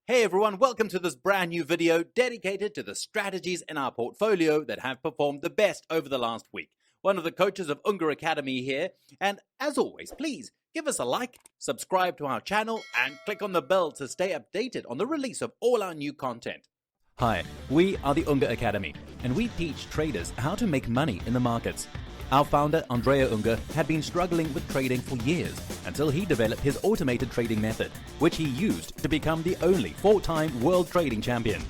Hey everyone, welcome to this brand new video dedicated to the strategies in our portfolio that have performed the best over the last week. One of the coaches of UNGER Academy here, and as always, please give us a like, subscribe to our channel, and click on the bell to stay updated on the release of all our new content. Hi, we are the UNGER Academy, and we teach traders how to make money in the markets. Our founder, Andrea Unger, had been struggling with trading for years until he developed his automated trading method, which he used to become the only 4-time world trading champion.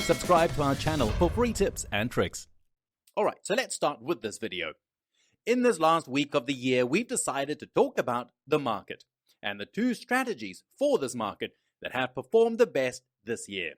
Subscribe to our channel for free tips and tricks. Alright, so let's start with this video. In this last week of the year, we've decided to talk about the market and the two strategies for this market that have performed the best this year.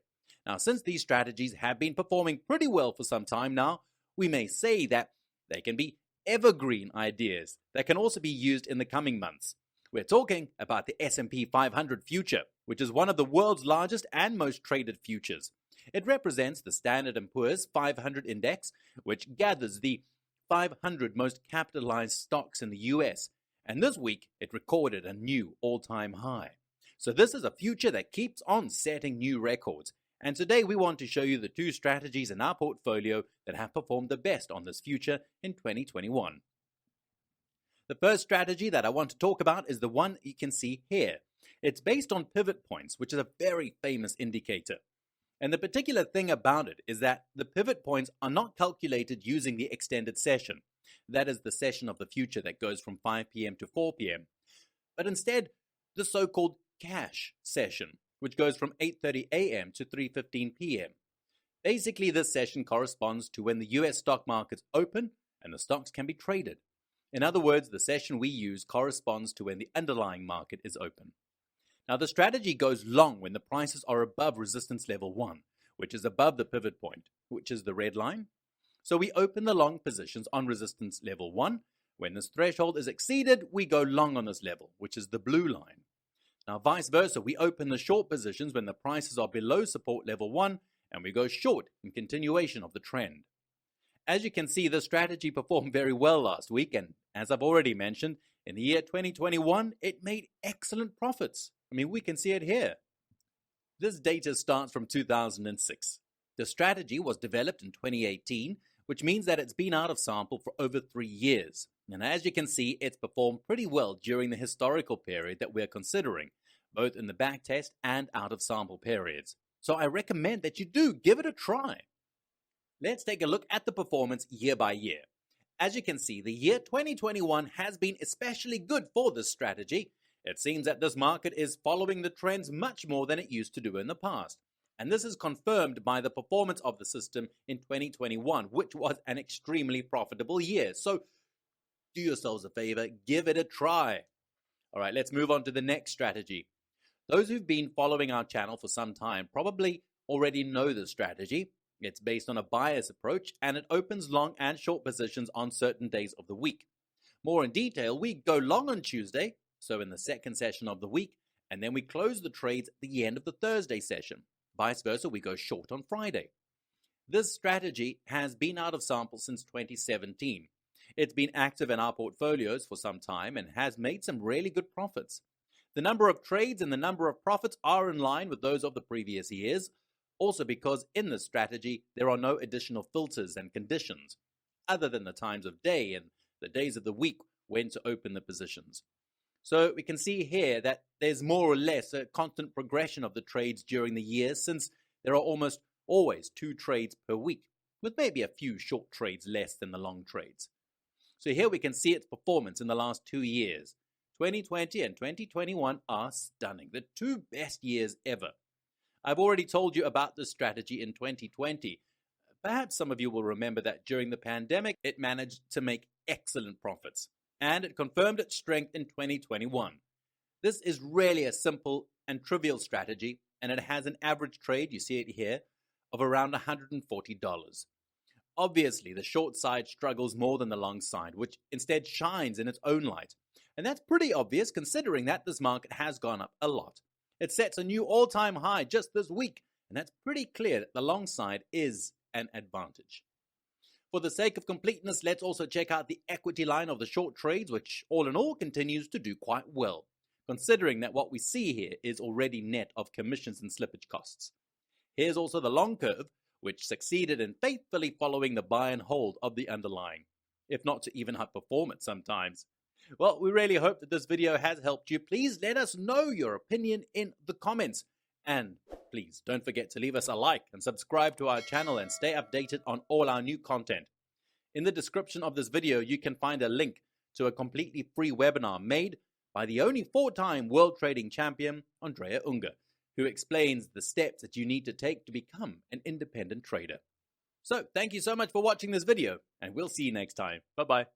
Now, since these strategies have been performing pretty well for some time now, we may say that they can be evergreen ideas that can also be used in the coming months. We're talking about the S&P 500 future, which is one of the world's largest and most traded futures. It represents the Standard & Poor's 500 index, which gathers the 500 most capitalized stocks in the US, and this week it recorded a new all-time high. So this is a future that keeps on setting new records. And today we want to show you the two strategies in our portfolio that have performed the best on this future in 2021. The first strategy that I want to talk about is the one you can see here. It's based on pivot points, which is a very famous indicator. And the particular thing about it is that the pivot points are not calculated using the extended session. That is the session of the future that goes from 5 p.m. to 4 p.m. But instead, the so-called cash session, which goes from 8:30 a.m. to 3:15 p.m. Basically, this session corresponds to when the US stock markets open and the stocks can be traded. In other words, the session we use corresponds to when the underlying market is open. Now, the strategy goes long when the prices are above resistance level 1, which is above the pivot point, which is the red line. So we open the long positions on resistance level 1. When this threshold is exceeded, we go long on this level, which is the blue line. Now, vice versa, we open the short positions when the prices are below support level 1, and we go short in continuation of the trend. As you can see, this strategy performed very well last week, and as I've already mentioned, in the year 2021, it made excellent profits. We can see it here. This data starts from 2006. The strategy was developed in 2018, which means that it's been out of sample for over 3 years. And as you can see, it's performed pretty well during the historical period that we're considering, both in the backtest and out of sample periods. So I recommend that you do give it a try. Let's take a look at the performance year by year. As you can see, the year 2021 has been especially good for this strategy. It seems that this market is following the trends much more than it used to do in the past. And this is confirmed by the performance of the system in 2021, which was an extremely profitable year. So do yourselves a favor, give it a try. All right, let's move on to the next strategy. Those who've been following our channel for some time probably already know this strategy. It's based on a bias approach, and it opens long and short positions on certain days of the week. More in detail, we go long on Tuesday, so in the second session of the week, and then we close the trades at the end of the Thursday session. Vice versa, we go short on Friday. This strategy has been out of sample since 2017. It's been active in our portfolios for some time and has made some really good profits. The number of trades and the number of profits are in line with those of the previous years, also because in this strategy there are no additional filters and conditions, other than the times of day and the days of the week when to open the positions. So we can see here that there's more or less a constant progression of the trades during the year, since there are almost always 2 trades per week, with maybe a few short trades less than the long trades. So here we can see its performance in the last 2 years. 2020 and 2021 are stunning, the 2 best years ever. I've already told you about this strategy in 2020. Perhaps some of you will remember that during the pandemic, it managed to make excellent profits, and it confirmed its strength in 2021. This is really a simple and trivial strategy, and it has an average trade, you see it here, of around $140. Obviously, the short side struggles more than the long side, which instead shines in its own light. And that's pretty obvious considering that this market has gone up a lot. It sets a new all-time high just this week, and that's pretty clear that the long side is an advantage. For the sake of completeness, let's also check out the equity line of the short trades, which all in all continues to do quite well. considering that what we see here is already net of commissions and slippage costs. Here's also the long curve, which succeeded in faithfully following the buy and hold of the underlying, if not to even outperform it sometimes. Well, we really hope that this video has helped you. Please let us know your opinion in the comments. And please don't forget to leave us a like and subscribe to our channel and stay updated on all our new content. In the description of this video, you can find a link to a completely free webinar made by the only 4-time world trading champion, Andrea Unger, who explains the steps that you need to take to become an independent trader. So, thank you so much for watching this video, and we'll see you next time. Bye-bye.